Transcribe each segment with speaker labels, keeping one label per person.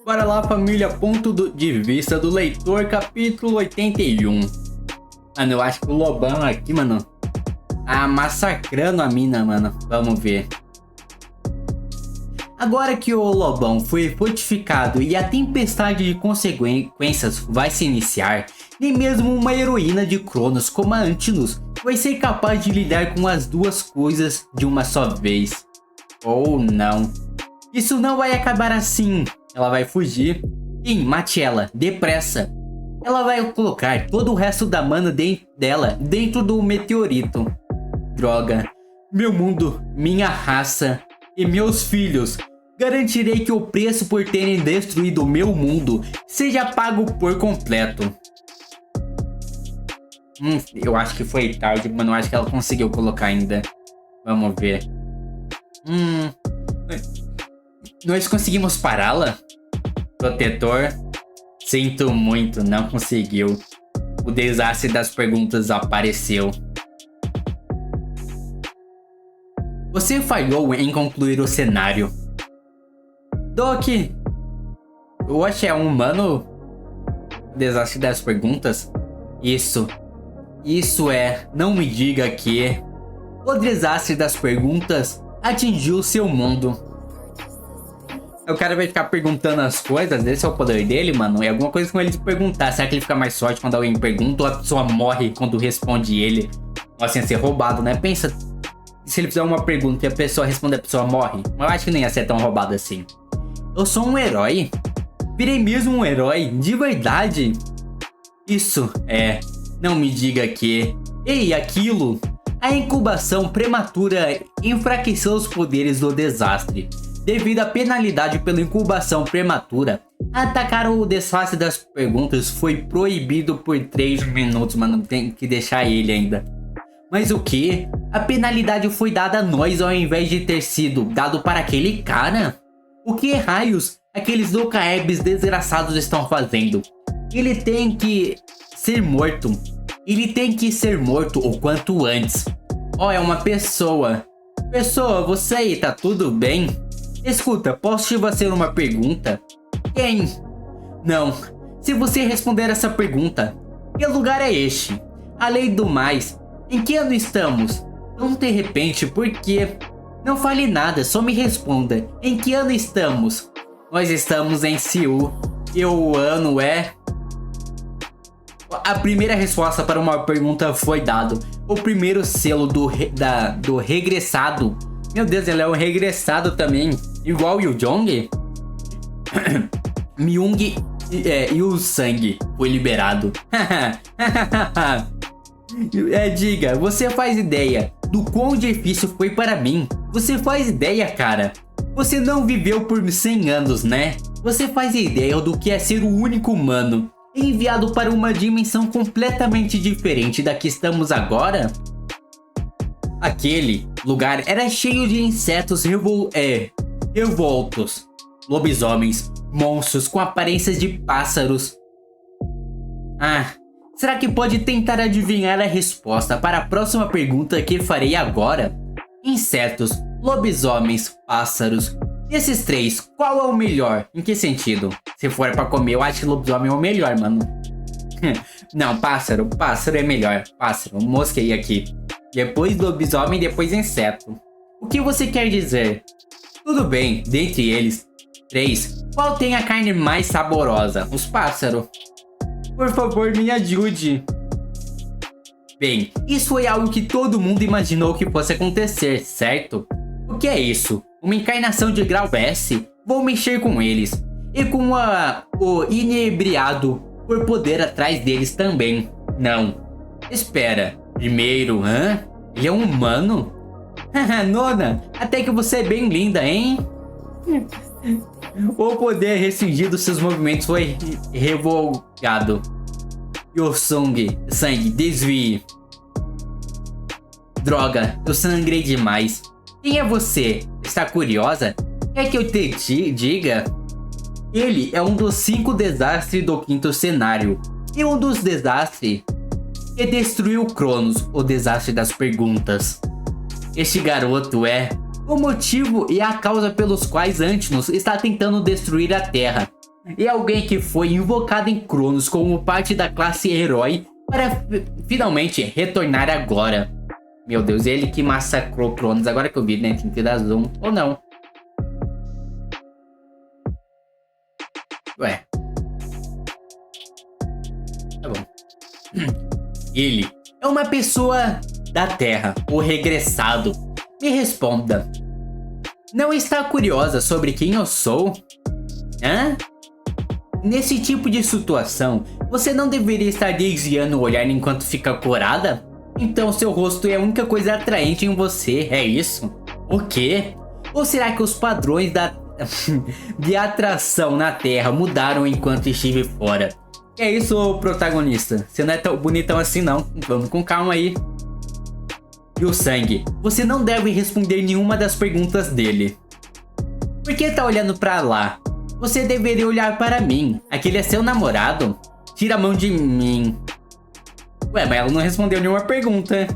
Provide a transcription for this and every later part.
Speaker 1: Bora lá, família, de vista do leitor, capítulo 81. Mano, eu acho que o Lobão aqui, mano, tá massacrando a mina, mano. Vamos ver. Agora que o Lobão foi fortificado e a tempestade de consequências vai se iniciar, nem mesmo uma heroína de Cronos como a Antilus vai ser capaz de lidar com as duas coisas de uma só vez. Ou não. Isso não vai acabar assim. Ela vai fugir. Sim, mate ela, depressa. Ela vai colocar todo o resto da mana dela dentro do meteorito. Droga. Meu mundo, minha raça e meus filhos. Garantirei que o preço por terem destruído o meu mundo seja pago por completo. Eu acho que foi tarde, mas não acho que ela conseguiu colocar ainda. Vamos ver. Nós conseguimos pará-la? Protetor? Sinto muito, não conseguiu. O desastre das perguntas apareceu. Você falhou em concluir o cenário. Doc! Oxe, é um humano? O desastre das perguntas? Isso é, não me diga que... O desastre das perguntas atingiu seu mundo. O cara vai ficar perguntando as coisas, esse é o poder dele, mano. É alguma coisa com ele de perguntar. Será que ele fica mais forte quando alguém pergunta ou a pessoa morre quando responde ele? Nossa, ia ser roubado, né? Pensa, se ele fizer uma pergunta e a pessoa responder, a pessoa morre. Eu acho que nem ia ser tão roubado assim. Eu sou um herói? Virei mesmo um herói? De verdade? Isso é... Não me diga que... Ei, aquilo... A incubação prematura enfraqueceu os poderes do desastre. Devido à penalidade pela incubação prematura, atacar o desastre das perguntas foi proibido por 3 minutos, mano. Tem que deixar ele ainda. Mas o que? A penalidade foi dada a nós ao invés de ter sido dado para aquele cara? O que raios aqueles Docaebs desgraçados estão fazendo? Ele tem que ser morto. Ele tem que ser morto o quanto antes. Oh, é uma pessoa. Pessoa, você aí, tá tudo bem? Escuta, posso te fazer uma pergunta? Quem? Não. Se você responder essa pergunta, que lugar é este? Além do mais, em que ano estamos? Não de repente, por quê? Não fale nada, só me responda. Em que ano estamos? Nós estamos em Seul. E o ano é... A primeira resposta para uma pergunta foi dado. O primeiro selo do regressado. Meu Deus, ele é um regressado também. Igual o Yujong. Myung e o sangue foi liberado. Diga, você faz ideia do quão difícil foi para mim? Você faz ideia, cara? Você não viveu por 100 anos, né? Você faz ideia do que é ser o único humano enviado para uma dimensão completamente diferente da que estamos agora? Aquele lugar era cheio de insetos revoltos, lobisomens, monstros com aparências de pássaros. Será que pode tentar adivinhar a resposta para a próxima pergunta que farei agora? Insetos, lobisomens, pássaros. Desses 3, qual é o melhor? Em que sentido? Se for pra comer, eu acho que lobisomem é o melhor, mano. Não, pássaro é melhor. Pássaro, mosquei aqui. Depois lobisomem, depois inseto. O que você quer dizer? Tudo bem, dentre eles, 3, qual tem a carne mais saborosa? Os pássaros. Por favor, me ajude. Bem, isso foi algo que todo mundo imaginou que fosse acontecer, certo? O que é isso? Uma encarnação de grau S? Vou mexer com eles. E com o inebriado por poder atrás deles também. Não. Espera. Primeiro, Ele é um humano? Nona, até que você é bem linda, hein? O poder restringido dos seus movimentos foi revogado. E o sangue, desvie. Droga, eu sangrei demais. Quem é você? Está curiosa? Quer que eu te diga? Ele é um dos 5 desastres do 5º cenário. E um dos desastres que destruiu Cronos, o desastre das perguntas. Este garoto é o motivo e a causa pelos quais Antinous está tentando destruir a Terra. é alguém que foi invocado em Cronos como parte da classe herói para finalmente retornar agora. Meu Deus, ele que massacrou Cronos, agora que eu vi, né? Tem que dar zoom, ou não. Ué. Tá bom. Ele é uma pessoa da Terra, o regressado. Me responda. Não está curiosa sobre quem eu sou? Hã? Nesse tipo de situação, você não deveria estar desviando o olhar enquanto fica corada? Então seu rosto é a única coisa atraente em você, é isso? O quê? Ou será que os padrões de atração na Terra mudaram enquanto estive fora? É isso, protagonista. Você não é tão bonitão assim não. Vamos com calma aí. E o sangue? Você não deve responder nenhuma das perguntas dele. Por que tá olhando pra lá? Você deveria olhar para mim. Aquele é seu namorado? Tira a mão de mim. Ué, mas ela não respondeu nenhuma pergunta.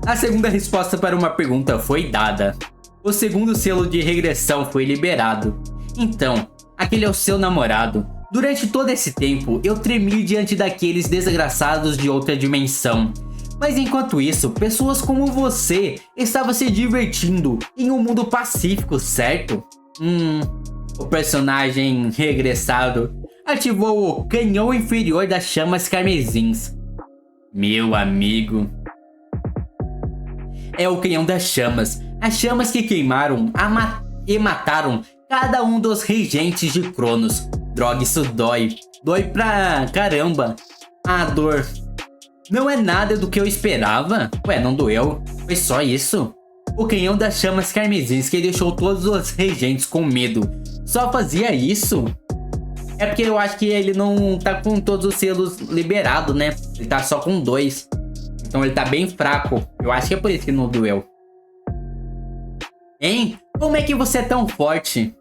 Speaker 1: A segunda resposta para uma pergunta foi dada. O segundo selo de regressão foi liberado. Então, aquele é o seu namorado. Durante todo esse tempo, eu tremi diante daqueles desgraçados de outra dimensão. Mas enquanto isso, pessoas como você estavam se divertindo em um mundo pacífico, certo? O personagem regressado ativou o canhão inferior das chamas carmesins. Meu amigo. É o canhão das chamas. As chamas que queimaram e mataram cada um dos regentes de Cronos. Droga, isso dói. Dói pra caramba. A dor não é nada do que eu esperava. Ué, não doeu? Foi só isso? O canhão das chamas carmesins que deixou todos os regentes com medo. Só fazia isso? É porque eu acho que ele não tá com todos os selos liberados, né? Ele tá só com 2. Então ele tá bem fraco. Eu acho que é por isso que não doeu. Hein? Como é que você é tão forte?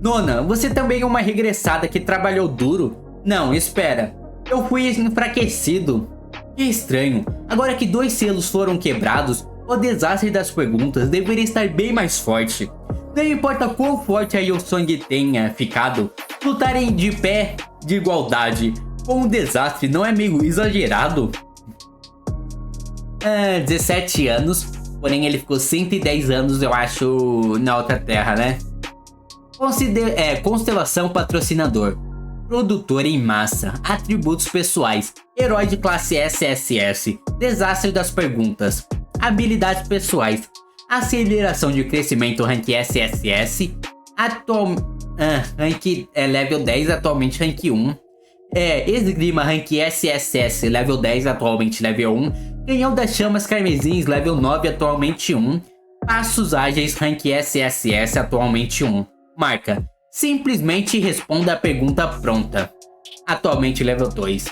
Speaker 1: Nona, você também é uma regressada que trabalhou duro? Não, espera. Eu fui enfraquecido. Que estranho. Agora que 2 selos foram quebrados, o desastre das perguntas deveria estar bem mais forte. Não importa quão forte a Hillsong tenha ficado, lutarem de pé de igualdade com um desastre não é meio exagerado? 17 anos, porém ele ficou 110 anos, eu acho, na outra terra, né? Constelação patrocinador. Produtor em massa, atributos pessoais, herói de classe SSS, desastre das perguntas, habilidades pessoais, aceleração de crescimento rank SSS, rank level 10, atualmente rank 1, esgrima rank SSS, level 10, atualmente level 1, canhão das chamas carmesins, level 9, atualmente 1, passos ágeis rank SSS, atualmente 1, marca. Simplesmente responda a pergunta pronta. Atualmente level 2.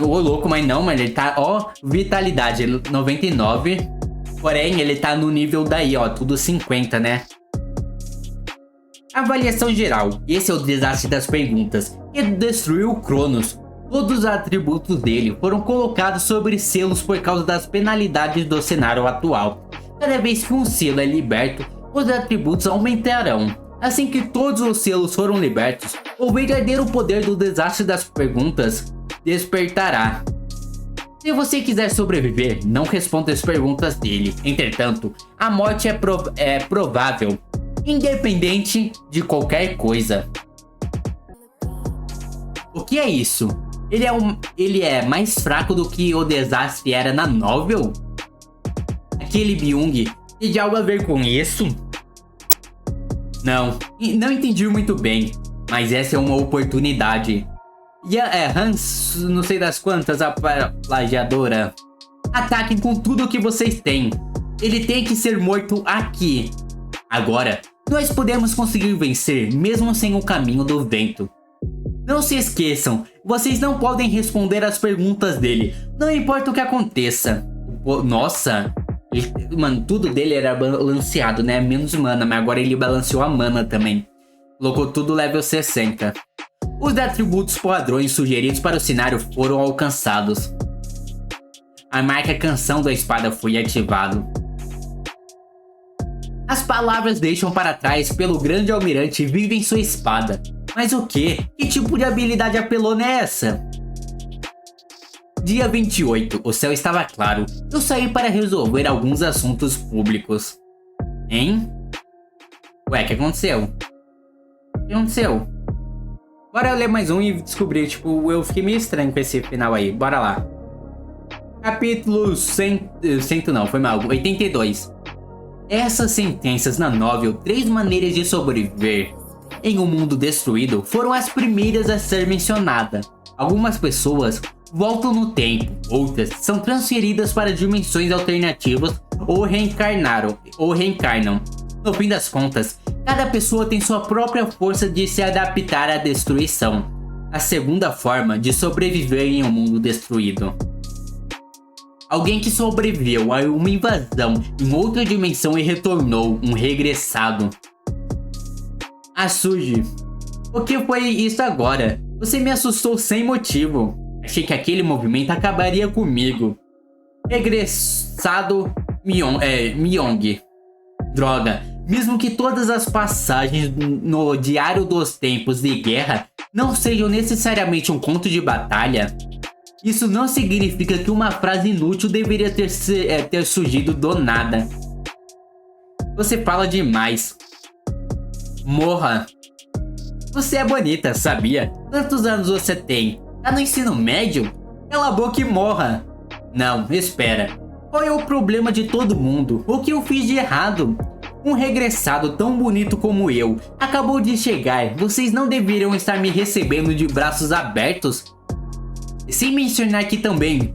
Speaker 1: Ô louco, mas não, mas ele tá, ó, vitalidade 99. Porém, ele tá no nível daí, ó, tudo 50, né? Avaliação geral. Esse é o desastre das perguntas. Ele destruiu o Cronos. Todos os atributos dele foram colocados sobre selos por causa das penalidades do cenário atual. Cada vez que um selo é liberto, os atributos aumentarão. Assim que todos os selos foram libertos, o verdadeiro poder do desastre das perguntas despertará. Se você quiser sobreviver, não responda as perguntas dele. Entretanto, a morte é provável, independente de qualquer coisa. O que é isso? Ele é mais fraco do que o desastre era na novel? Aquele Byung tem algo a ver com isso? Não entendi muito bem, mas essa é uma oportunidade. E Hans, não sei das quantas, a plagiadora. Ataquem com tudo que vocês têm. Ele tem que ser morto aqui. Agora, nós podemos conseguir vencer mesmo sem o caminho do vento. Não se esqueçam, vocês não podem responder as perguntas dele, não importa o que aconteça. Nossa... Mano, tudo dele era balanceado, né? Menos mana, mas agora ele balanceou a mana também. Colocou tudo level 60. Os atributos padrões sugeridos para o cenário foram alcançados. A marca canção da espada foi ativado. As palavras deixam para trás pelo grande almirante vive em sua espada. Mas o quê? Que tipo de habilidade apelona é essa? Dia 28, o céu estava claro. Eu saí para resolver alguns assuntos públicos. Hein? Ué, o que aconteceu? O que aconteceu? Bora ler mais um e descobrir, tipo, eu fiquei meio estranho com esse final aí. Bora lá. Capítulo 100 não, foi mal, 82. Essas sentenças na novel Três Maneiras de Sobreviver em um Mundo Destruído foram as primeiras a ser mencionadas. Algumas pessoas voltam no tempo, outras são transferidas para dimensões alternativas ou reencarnam. No fim das contas, cada pessoa tem sua própria força de se adaptar à destruição. A segunda forma de sobreviver em um mundo destruído. Alguém que sobreviveu a uma invasão em outra dimensão e retornou, um regressado. Asuji, o que foi isso agora? Você me assustou sem motivo. Achei que aquele movimento acabaria comigo. Regressado Myong. Droga, mesmo que todas as passagens no Diário dos Tempos de Guerra não sejam necessariamente um conto de batalha, isso não significa que uma frase inútil deveria ter surgido do nada. Você fala demais. Morra. Você é bonita, sabia? Quantos anos você tem? Tá no ensino médio? Cala a boca e morra. Não, espera. Qual é o problema de todo mundo? O que eu fiz de errado? Um regressado tão bonito como eu acabou de chegar. Vocês não deveriam estar me recebendo de braços abertos? Sem mencionar que também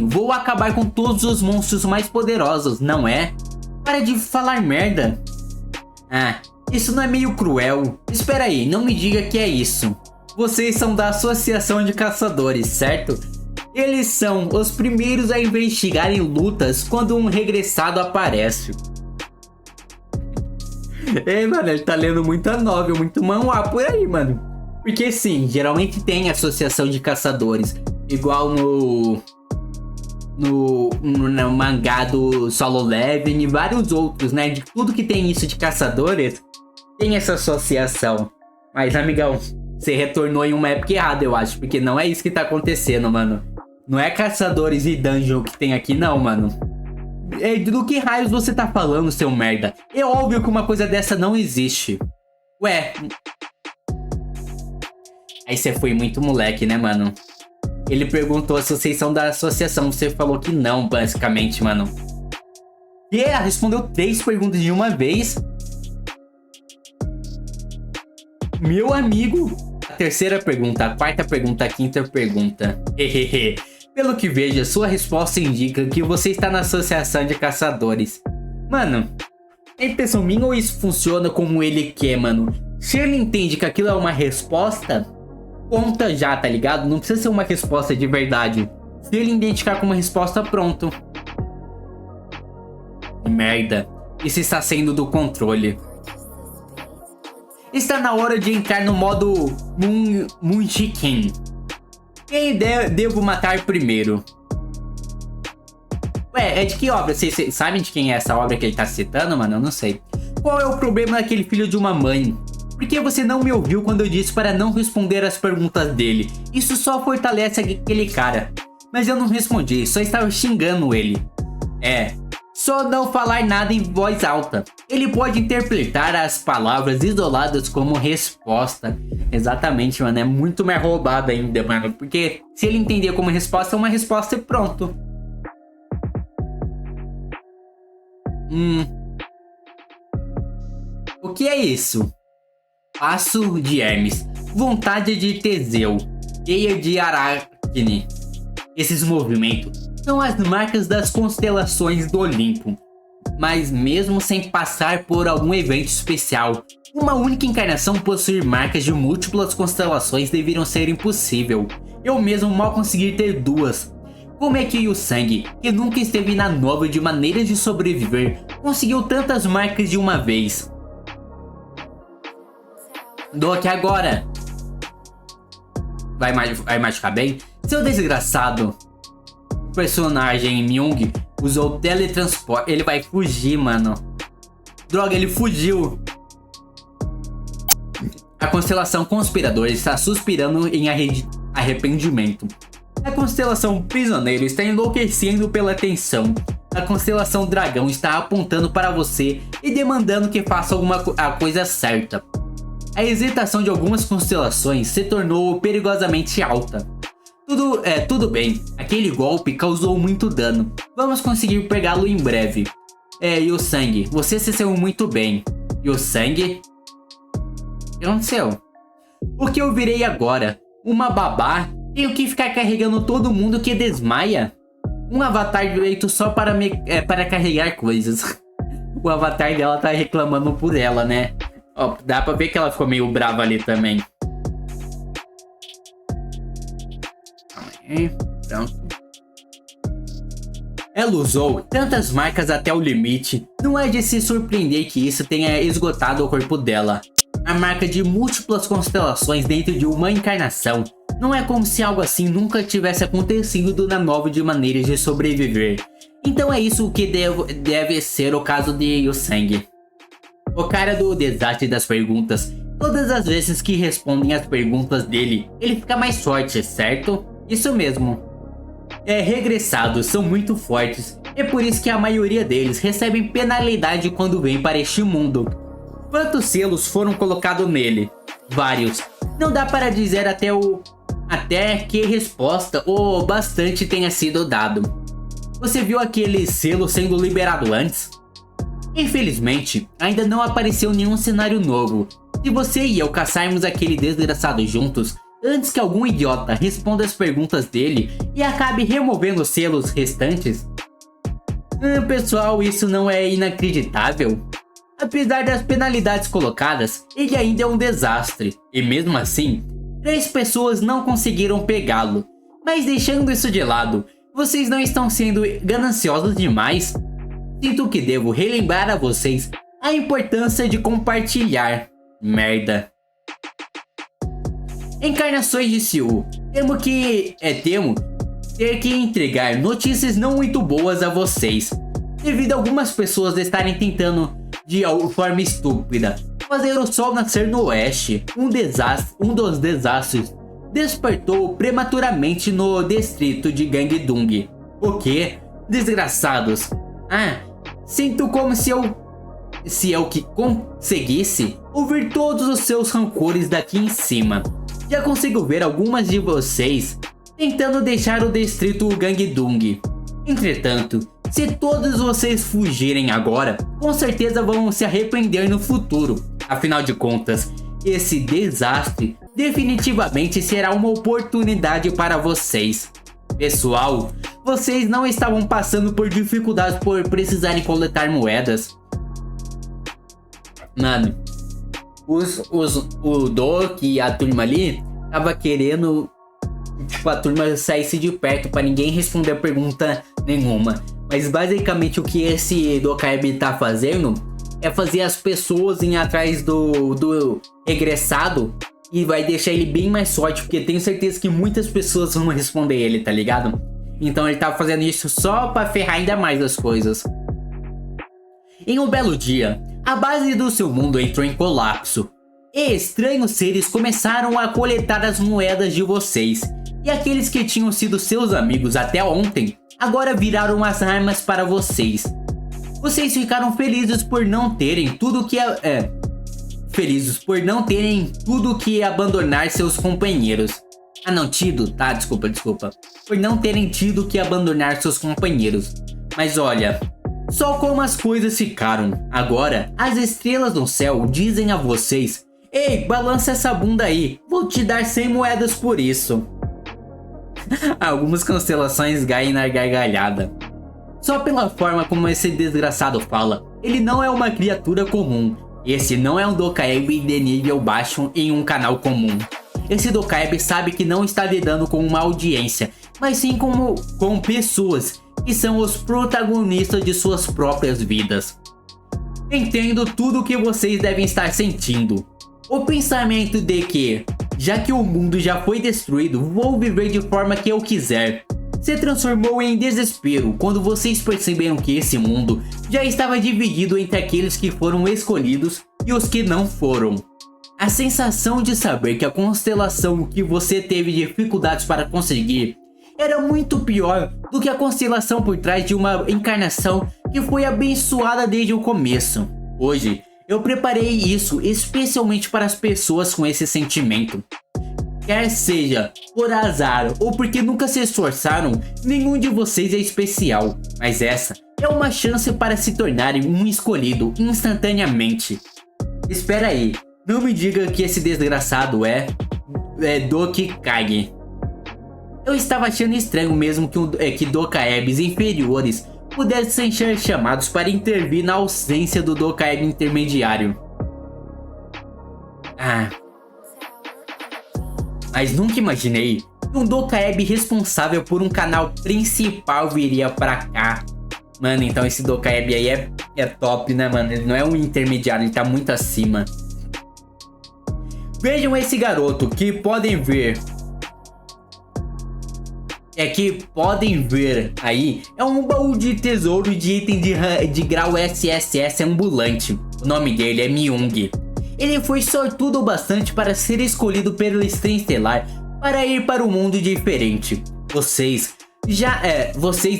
Speaker 1: vou acabar com todos os monstros mais poderosos, não é? Para de falar merda. Ah, isso não é meio cruel? Espera aí, não me diga que é isso. Vocês são da Associação de Caçadores, certo? Eles são os primeiros a investigarem lutas quando um regressado aparece. Mano, ele tá lendo muita novel, muito manhwa por aí, mano. Porque sim, geralmente tem associação de caçadores. Igual no mangá do Solo Leveling e vários outros, né? De tudo que tem isso de caçadores, tem essa associação. Mas, amigão, você retornou em uma época errada, eu acho. Porque não é isso que tá acontecendo, mano. Não é caçadores e dungeon que tem aqui, não, mano. Do que raios você tá falando, seu merda? É óbvio que uma coisa dessa não existe. Ué... Aí você foi muito moleque, né, mano? Ele perguntou se vocês são da associação. Você falou que não, basicamente, mano. E ela respondeu 3 perguntas de uma vez. Meu amigo. A terceira pergunta, a quarta pergunta, a quinta pergunta. Hehehe. Pelo que vejo, sua resposta indica que você está na associação de caçadores. Mano, é impressão minha ou isso funciona como ele quer, mano? Se ele entende que aquilo é uma resposta... conta já, tá ligado? Não precisa ser uma resposta de verdade. Se ele identificar como uma resposta, pronto. Merda. Isso está saindo do controle. Está na hora de entrar no modo Munchkin. Quem devo matar primeiro? Ué, é de que obra? Vocês sabem de quem é essa obra que ele tá citando, mano? Eu não sei. Qual é o problema daquele filho de uma mãe? Por que você não me ouviu quando eu disse para não responder as perguntas dele? Isso só fortalece aquele cara. Mas eu não respondi, só estava xingando ele. Só não falar nada em voz alta. Ele pode interpretar as palavras isoladas como resposta. Exatamente, mano, é muito mais roubado ainda, mano. Porque se ele entender como resposta, é uma resposta e pronto. O que é isso? Passo de Hermes, vontade de Teseu, teia de Aracne. Esses movimentos são as marcas das constelações do Olimpo. Mas mesmo sem passar por algum evento especial, uma única encarnação possuir marcas de múltiplas constelações deveriam ser impossível. Eu mesmo mal consegui ter 2. Como é que o Sangue, que nunca esteve na novel de maneiras de sobreviver, conseguiu tantas marcas de uma vez? Doc, agora! Vai machucar bem? Seu desgraçado! O personagem Myung Usou teletransporte. Ele vai fugir, mano. Droga, ele fugiu. A constelação conspiradora está suspirando em arrependimento. A constelação prisioneiro está enlouquecendo pela tensão. A constelação dragão está apontando para você e demandando que faça a coisa certa. A hesitação de algumas constelações se tornou perigosamente alta. Tudo bem, aquele golpe causou muito dano. Vamos conseguir pegá-lo em breve. E o sangue, você se saiu muito bem. E o sangue? O que aconteceu? O que eu virei agora? Uma babá? Tenho que ficar carregando todo mundo que desmaia? Um avatar feito só para carregar coisas. O avatar dela tá reclamando por ela, né? Ó, dá pra ver que ela ficou meio brava ali também. Pronto. Ela usou tantas marcas até o limite. Não é de se surpreender que isso tenha esgotado o corpo dela. A marca de múltiplas constelações dentro de uma encarnação. Não é como se algo assim nunca tivesse acontecido na nova de maneiras de sobreviver. Então é isso que deve ser o caso de Yu-Sang. O cara do desastre das perguntas. Todas as vezes que respondem as perguntas dele, ele fica mais forte, certo? Isso mesmo. Regressados são muito fortes. É por isso que a maioria deles recebem penalidade quando vêm para este mundo. Quantos selos foram colocados nele? Vários. Não dá para dizer até que resposta ou bastante tenha sido dado. Você viu aquele selo sendo liberado antes? Infelizmente, ainda não apareceu nenhum cenário novo. Se você e eu caçarmos aquele desgraçado juntos, antes que algum idiota responda as perguntas dele e acabe removendo os selos restantes... pessoal, isso não é inacreditável? Apesar das penalidades colocadas, ele ainda é um desastre. E mesmo assim, 3 pessoas não conseguiram pegá-lo. Mas deixando isso de lado, vocês não estão sendo gananciosos demais? Sinto que devo relembrar a vocês a importância de compartilhar. Merda. Encarnações de Siu. Temo ter que entregar notícias não muito boas a vocês. Devido a algumas pessoas estarem tentando, de forma estúpida, fazer o sol nascer no oeste, um dos desastres despertou prematuramente no distrito de Gangdung. O que? Desgraçados. Sinto como se eu que conseguisse ouvir todos os seus rancores daqui em cima. Já consigo ver algumas de vocês tentando deixar o distrito Gangdung. Entretanto, se todos vocês fugirem agora, com certeza vão se arrepender no futuro. Afinal de contas, esse desastre definitivamente será uma oportunidade para vocês. Pessoal, vocês não estavam passando por dificuldades por precisarem coletar moedas. Mano, o Doc e a turma ali tava querendo a turma saísse de perto para ninguém responder pergunta nenhuma. Mas basicamente o que esse Dokkaebi tá fazendo é fazer as pessoas irem atrás do regressado e vai deixar ele bem mais forte, porque tenho certeza que muitas pessoas vão responder ele, tá ligado? Então ele tá fazendo isso só para ferrar ainda mais as coisas. Em um belo dia, a base do seu mundo entrou em colapso. E estranhos seres começaram a coletar as moedas de vocês. E aqueles que tinham sido seus amigos até ontem, agora viraram as armas para vocês. Vocês ficaram felizes por não terem tudo que abandonar seus companheiros. Por não terem tido que abandonar seus companheiros. Mas olha, só como as coisas ficaram. Agora, as estrelas no céu dizem a vocês: ei, balança essa bunda aí, vou te dar 100 moedas por isso. Algumas constelações caem na gargalhada. Só pela forma como esse desgraçado fala, ele não é uma criatura comum. Esse não é um Dokkaebi de nível baixo em um canal comum. Esse Dokkaebi sabe que não está lidando com uma audiência, mas sim com pessoas que são os protagonistas de suas próprias vidas. Entendo tudo o que vocês devem estar sentindo. O pensamento de que, já que o mundo já foi destruído, vou viver de forma que eu quiser. se transformou em desespero quando vocês perceberam que esse mundo já estava dividido entre aqueles que foram escolhidos e os que não foram. A sensação de saber que a constelação que você teve dificuldades para conseguir era muito pior do que a constelação por trás de uma encarnação que foi abençoada desde o começo. Hoje, eu preparei isso especialmente para as pessoas com esse sentimento. Quer seja por azar ou porque nunca se esforçaram, nenhum de vocês é especial, mas essa é uma chance para se tornarem um escolhido instantaneamente. Espera aí, não me diga que esse desgraçado é Doki Kage. Eu estava achando estranho mesmo que Dokaebs inferiores pudessem ser chamados para intervir na ausência do Dokaeb intermediário. Mas nunca imaginei que um Dokaeb responsável por um canal principal viria pra cá. Mano, então esse Dokaeb aí é top, né, mano? Ele não é um intermediário, ele tá muito acima. Vejam esse garoto que podem ver. Aí, é um baú de tesouro de item de grau SSS ambulante. O nome dele é Myung. Ele foi sortudo bastante para ser escolhido pelo Estrela Estelar para ir para um mundo diferente. Vocês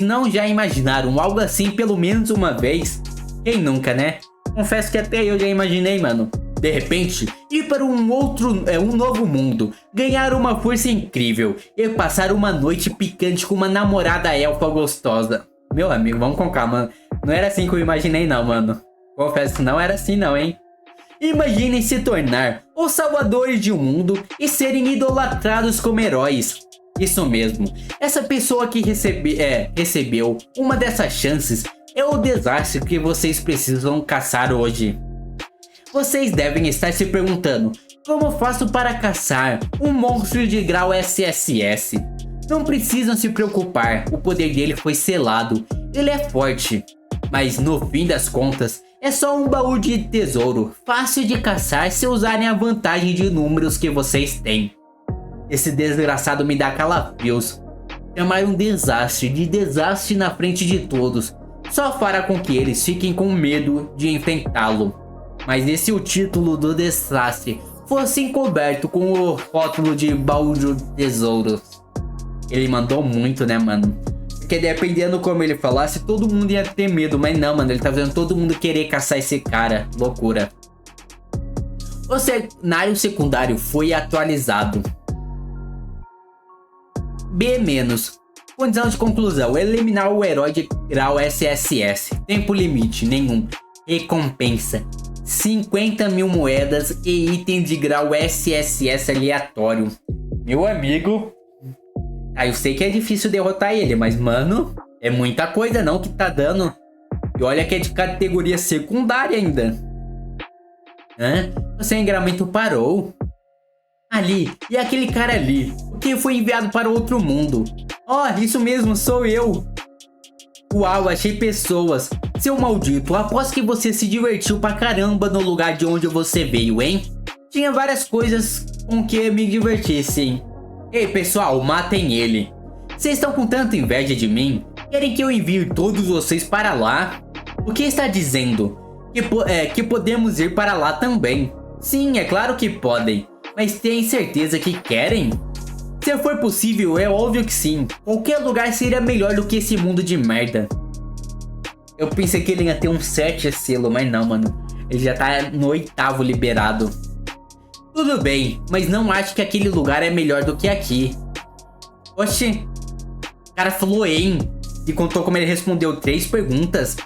Speaker 1: não já imaginaram algo assim pelo menos uma vez? Quem nunca, né? Confesso que até eu já imaginei, mano. De repente, ir para um novo mundo, ganhar uma força incrível e passar uma noite picante com uma namorada elfa gostosa. Meu amigo, vamos com calma. Não era assim que eu imaginei não, mano. Confesso que não era assim não, hein? Imaginem se tornar os salvadores de um mundo e serem idolatrados como heróis. Isso mesmo, essa pessoa que recebeu uma dessas chances é o desastre que vocês precisam caçar hoje. Vocês devem estar se perguntando, como faço para caçar um monstro de grau SSS? Não precisam se preocupar, o poder dele foi selado, ele é forte. Mas no fim das contas, é só um baú de tesouro, fácil de caçar se usarem a vantagem de números que vocês têm. Esse desgraçado me dá calafrios. Chamar um desastre de desastre na frente de todos só fará com que eles fiquem com medo de enfrentá-lo. Mas e se o título do desastre fosse encoberto com o rótulo de baú de tesouros? Ele mandou muito, né, mano? Porque dependendo como ele falasse, todo mundo ia ter medo. Mas não, mano, ele tá fazendo todo mundo querer caçar esse cara. Loucura. O cenário secundário foi atualizado. B-. Condição de conclusão: eliminar o herói de grau SSS. Tempo limite: nenhum. Recompensa: 50.000 moedas e item de grau SSS aleatório. Meu amigo. Eu sei que é difícil derrotar ele, mas mano, é muita coisa não que tá dando. E olha que é de categoria secundária ainda. O sangramento parou. Ali, e aquele cara ali, o que foi enviado para outro mundo. Isso mesmo, sou eu. Uau, achei pessoas. Seu maldito, aposto que você se divertiu pra caramba no lugar de onde você veio, hein? Tinha várias coisas com que me divertissem. Ei pessoal, matem ele. Vocês estão com tanta inveja de mim? Querem que eu envie todos vocês para lá? O que está dizendo? Que podemos ir para lá também. Sim, é claro que podem. Mas tem certeza que querem? Se for possível, é óbvio que sim. Qualquer lugar seria melhor do que esse mundo de merda. Eu pensei que ele ia ter um 7 selo, mas não, mano. Ele já tá no 8º liberado. Tudo bem, mas não acho que aquele lugar é melhor do que aqui. Oxi. O cara falou hein. E contou como ele respondeu 3 perguntas.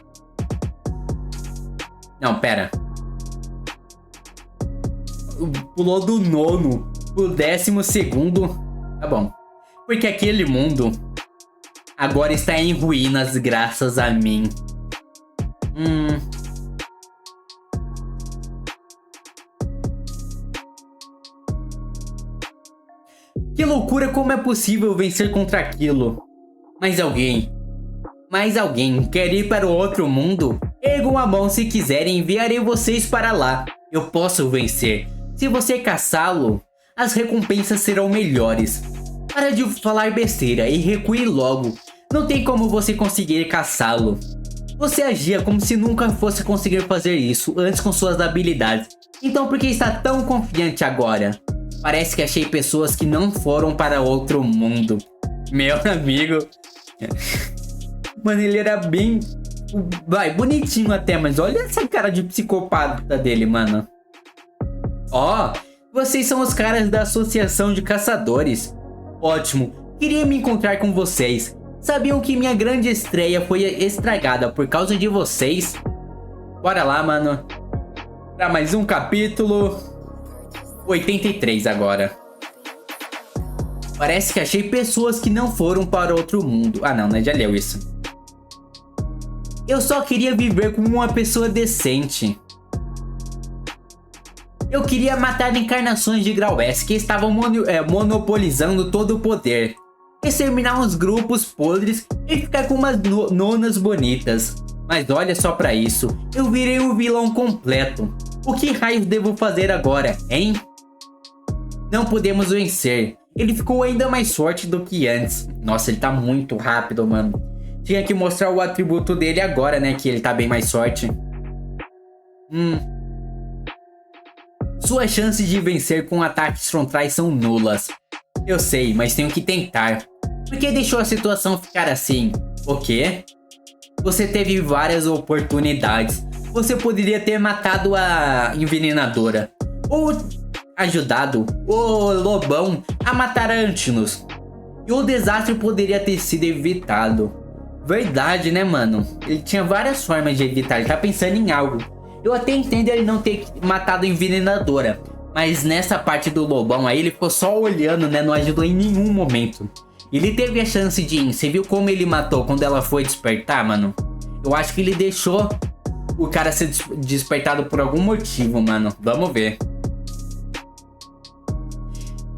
Speaker 1: Não, pera. Pulou do 9º pro 12º. Tá bom. Porque aquele mundo agora está em ruínas graças a mim. Que loucura, como é possível vencer contra aquilo? Mais alguém quer ir para o outro mundo? Ergam a mão se quiserem, enviarei vocês para lá. Eu posso vencer. Se você caçá-lo, as recompensas serão melhores. Para de falar besteira e recue logo. Não tem como você conseguir caçá-lo. Você agia como se nunca fosse conseguir fazer isso antes com suas habilidades. Então por que está tão confiante agora? Parece que achei pessoas que não foram para outro mundo. Meu amigo. Mano, ele era bem... bonitinho até, mas olha essa cara de psicopata dele, mano. Ó, vocês são os caras da Associação de Caçadores. Ótimo, queria me encontrar com vocês. Sabiam que minha grande estreia foi estragada por causa de vocês? Bora lá, mano. Pra mais um capítulo 83 agora. Parece que achei pessoas que não foram para outro mundo. Ah não, né? Já leu isso. Eu só queria viver como uma pessoa decente. Eu queria matar encarnações de Grau-S que estavam monopolizando todo o poder. Exterminar uns grupos podres e ficar com umas nonas bonitas. Mas olha só pra isso, eu virei um vilão completo. O que raios devo fazer agora, hein? Não podemos vencer. Ele ficou ainda mais forte do que antes. Nossa, ele tá muito rápido, mano. Tinha que mostrar o atributo dele agora, né? Que ele tá bem mais forte. Suas chances de vencer com ataques frontais são nulas. Eu sei, mas tenho que tentar. Por que deixou a situação ficar assim? O quê? Você teve várias oportunidades. Você poderia ter matado a envenenadora. Ou ajudado o lobão a matar a Antinous. E o desastre poderia ter sido evitado. Verdade, né, mano? Ele tinha várias formas de evitar. Ele tá pensando em algo. Eu até entendo ele não ter matado a envenenadora. Mas nessa parte do lobão aí, ele ficou só olhando, né? Não ajudou em nenhum momento. Ele teve a chance de ir. Você viu como ele matou quando ela foi despertar, mano? Eu acho que ele deixou o cara ser despertado por algum motivo, mano. Vamos ver.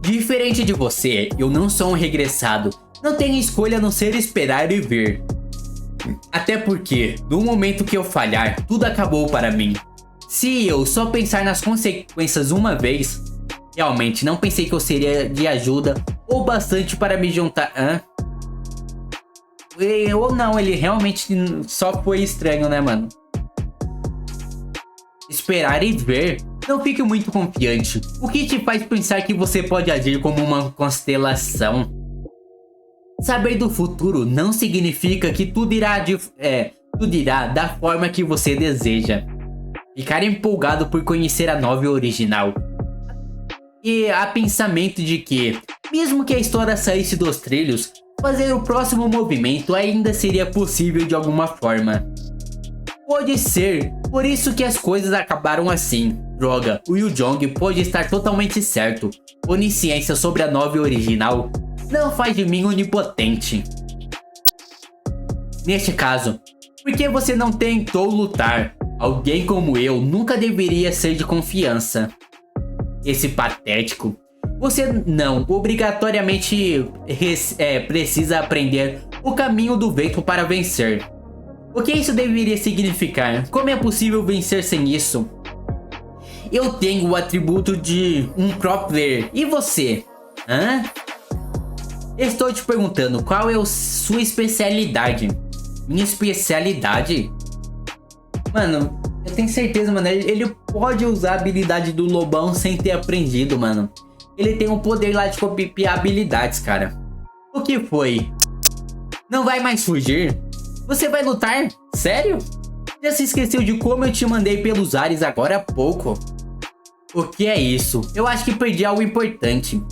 Speaker 1: Diferente de você, eu não sou um regressado. Não tenho escolha a não ser esperar e ver. Até porque, no momento que eu falhar, tudo acabou para mim. Se eu só pensar nas consequências uma vez, realmente não pensei que eu seria de ajuda ou bastante para me juntar. Ou não, ele realmente só foi estranho, né, mano? Esperar e ver. Não fique muito confiante. O que te faz pensar que você pode agir como uma constelação? Saber do futuro não significa que tudo irá da forma que você deseja. Ficar empolgado por conhecer a novel original. E há pensamento de que, mesmo que a história saísse dos trilhos, fazer o próximo movimento ainda seria possível de alguma forma. Pode ser, por isso que as coisas acabaram assim. Droga, o Yu Jong pode estar totalmente certo. Onisciência sobre a novel original não faz de mim onipotente. Neste caso, por que você não tentou lutar? Alguém como eu nunca deveria ser de confiança. Esse patético. Você não obrigatoriamente precisa aprender o caminho do vento para vencer. O que isso deveria significar? Como é possível vencer sem isso? Eu tenho o atributo de um pro player. E você? Estou te perguntando, qual é a sua especialidade? Minha especialidade? Mano, eu tenho certeza, mano, ele pode usar a habilidade do lobão sem ter aprendido, mano. Ele tem um poder lá de copiar habilidades, cara. O que foi? Não vai mais fugir? Você vai lutar? Sério? Já se esqueceu de como eu te mandei pelos ares agora há pouco? O que é isso? Eu acho que perdi algo importante.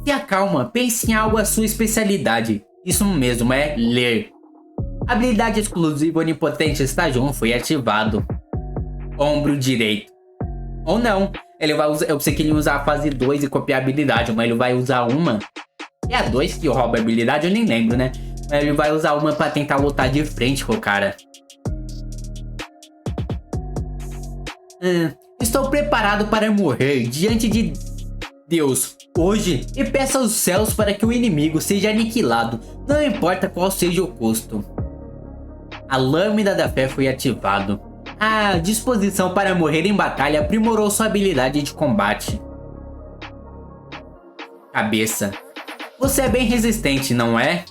Speaker 1: Se acalma, pense em algo a sua especialidade. Isso mesmo, é ler. Habilidade exclusiva onipotente estágio 1 foi ativado. Ombro direito. Ou não, ele vai usar. Eu pensei que ele ia usar a fase 2 e copiar a habilidade, mas ele vai usar uma. É a 2 que rouba a habilidade, eu nem lembro, né? Mas ele vai usar uma pra tentar lutar de frente com o cara. Estou preparado para morrer diante de Deus hoje e peço aos céus para que o inimigo seja aniquilado, não importa qual seja o custo. A lâmina da fé foi ativado. A disposição para morrer em batalha aprimorou sua habilidade de combate. Cabeça. Você é bem resistente, não é?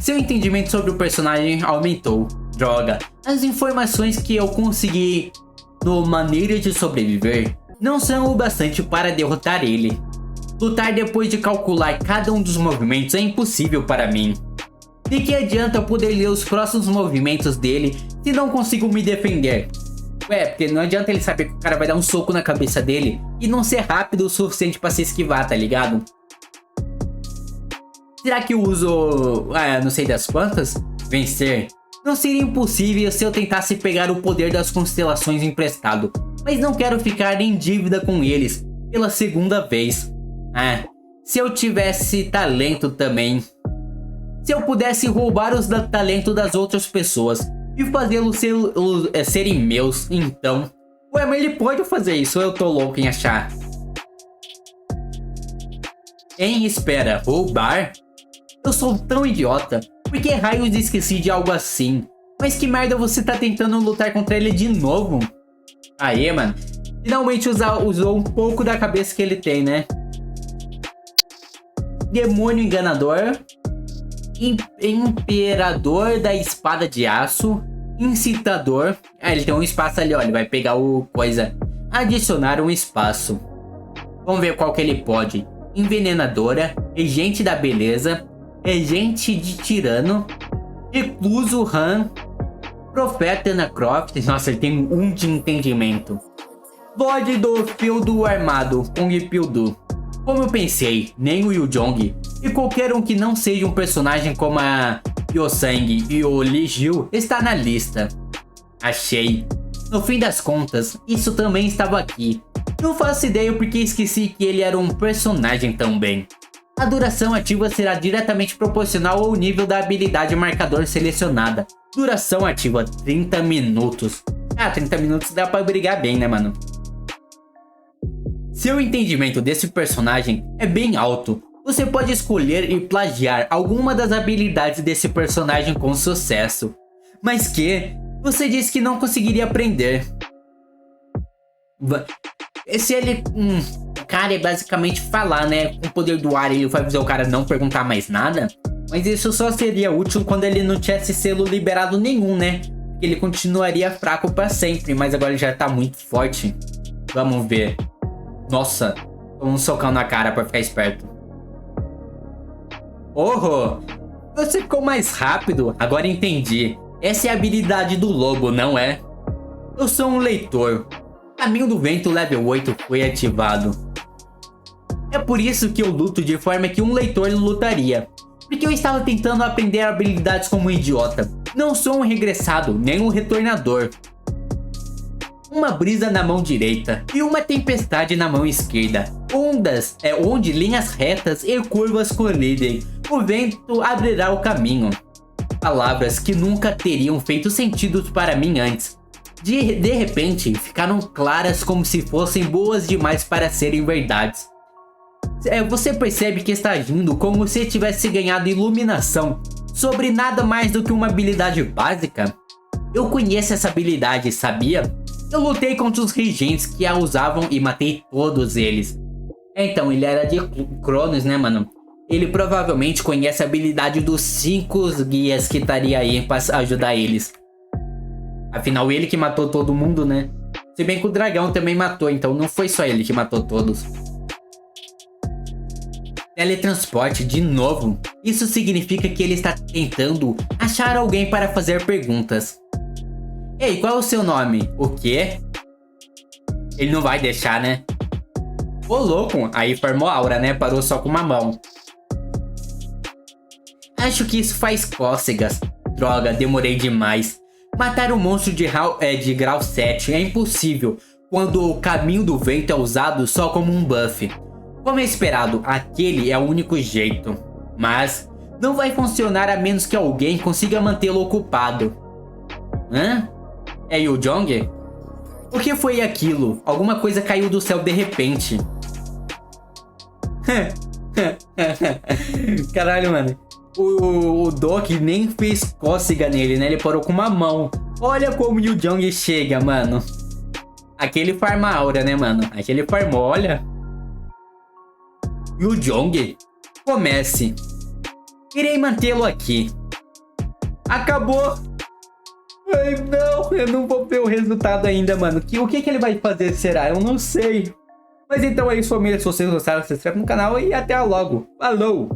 Speaker 1: Seu entendimento sobre o personagem aumentou. Droga, as informações que eu consegui no Maneira de Sobreviver não são o bastante para derrotar ele. Lutar depois de calcular cada um dos movimentos é impossível para mim. De que adianta eu poder ler os próximos movimentos dele se não consigo me defender? Ué, porque não adianta ele saber que o cara vai dar um soco na cabeça dele e não ser rápido o suficiente para se esquivar, tá ligado? Será que eu uso, não sei das quantas, vencer? Não seria impossível se eu tentasse pegar o poder das constelações emprestado, mas não quero ficar em dívida com eles pela segunda vez. Se eu tivesse talento também. Se eu pudesse roubar os talentos das outras pessoas e fazê-los serem meus, então... Ué, mas ele pode fazer isso, ou eu tô louco em achar? Espera, roubar? Eu sou tão idiota. Por que raios esqueci de algo assim? Mas que merda você tá tentando lutar contra ele de novo? Aê, mano. Finalmente usou um pouco da cabeça que ele tem, né? Demônio enganador. Imperador da espada de aço. Incitador. Ele tem um espaço ali, ó. Ele vai pegar o coisa. Adicionar um espaço. Vamos ver qual que ele pode. Envenenadora. Regente da beleza. Regente de tirano. Recluso Han. Profeta Ana Croft. Nossa, ele tem um de entendimento. Lorde do Feudo Armado. Kung Pildu. Como eu pensei, nem o Yu Jong e qualquer um que não seja um personagem como a Hyosang e o Li Jiu está na lista. Achei. No fim das contas, isso também estava aqui. Não faço ideia porque esqueci que ele era um personagem também. A duração ativa será diretamente proporcional ao nível da habilidade marcador selecionada. Duração ativa 30 minutos. 30 minutos dá pra brigar bem, né, mano? Seu entendimento desse personagem é bem alto. Você pode escolher e plagiar alguma das habilidades desse personagem com sucesso. Mas que você disse que não conseguiria aprender. Se ele... cara, é basicamente falar, né? Com o poder do ar ele vai fazer o cara não perguntar mais nada. Mas isso só seria útil quando ele não tivesse selo liberado nenhum, né? Porque ele continuaria fraco pra sempre. Mas agora ele já tá muito forte. Vamos ver. Nossa, um socão na cara pra ficar esperto. Você ficou mais rápido? Agora entendi. Essa é a habilidade do lobo, não é? Eu sou um leitor. Caminho do Vento level 8 foi ativado. É por isso que eu luto de forma que um leitor lutaria. Porque eu estava tentando aprender habilidades como um idiota. Não sou um regressado, nem um retornador. Uma brisa na mão direita e uma tempestade na mão esquerda. Ondas onde linhas retas e curvas colidem. O vento abrirá o caminho. Palavras que nunca teriam feito sentido para mim antes. De repente, ficaram claras como se fossem boas demais para serem verdades. Você percebe que está agindo como se tivesse ganhado iluminação sobre nada mais do que uma habilidade básica? Eu conheço essa habilidade, sabia? Eu lutei contra os regentes que a usavam e matei todos eles. Então, ele era de Cronos, né, mano? Ele provavelmente conhece a habilidade dos 5 guias que estaria aí para ajudar eles. Afinal, ele que matou todo mundo, né? Se bem que o dragão também matou, então não foi só ele que matou todos. Teletransporte de novo. Isso significa que ele está tentando achar alguém para fazer perguntas. Ei, qual é o seu nome? O quê? Ele não vai deixar, né? Ô, louco. Aí formou aura, né? Parou só com uma mão. Acho que isso faz cócegas. Droga, demorei demais. Matar um monstro de grau 7 é impossível quando o Caminho do Vento é usado só como um buff. Como é esperado, aquele é o único jeito. Mas não vai funcionar a menos que alguém consiga mantê-lo ocupado. Hã? É Yu Jong? O que foi aquilo? Alguma coisa caiu do céu de repente. Caralho, mano. O Doc nem fez cócega nele, né? Ele parou com uma mão. Olha como o Yu Jong chega, mano. Aquele farma aura, né, mano? Aquele farmou, olha. E o Jong? Comece. Irei mantê-lo aqui. Acabou. Ai, não. Eu não vou ver o resultado ainda, mano. O que ele vai fazer, será? Eu não sei. Mas então é isso, família. Se vocês gostaram, se inscreve no canal e até logo. Falou!